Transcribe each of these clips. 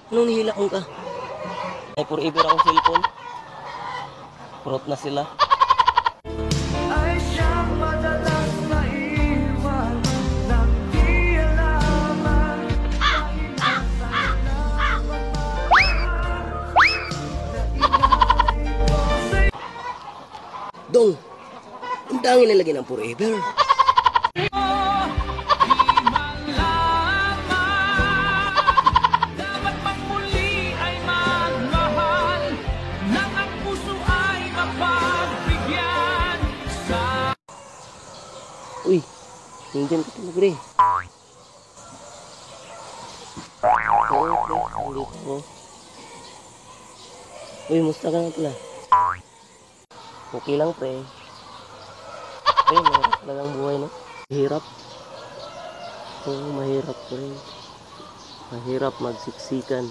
Anong nihilakon ka? Ay, forever akong cellphone. Kurot na sila. Ay siyang madalas na iwan ng di alaman. Dahil nasa ilawan na inalay ko sa'yo. Dong, ang dangin na lagi ng forever. Dapat pang muli ay magmahal nang ang puso ay mapagbigyan sa... Uy, nandiyan ka talaga rin. Okay, nandito ko. Uy, musta ka na pala? Okay lang, pre. Pre, mahirap talagang buhay, no? Mahirap. Oo, mahirap, pre. Mahirap magsiksikan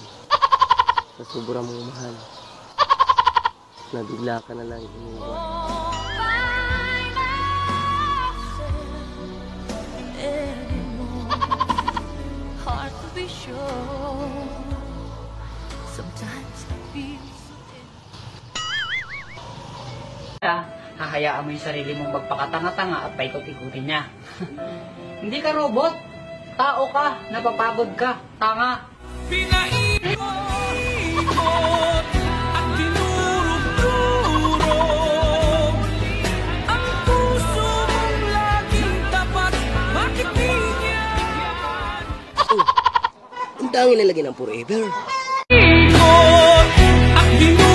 sa sobrang mong mahal. Nabigla ka na lang iniwan. Hard to be sure. Sometimes I feel Hahayaan mo yung sarili mong magpakatanga-tanga at paikot-ikutin niya. Hindi ka robot. Tao ka, napapagod ka, tanga. Pinaikot at dinurog-durog ang puso mong laging tapat. Bakit di niya Oh, ang dangin na lagi ng forever. ikot at dinurog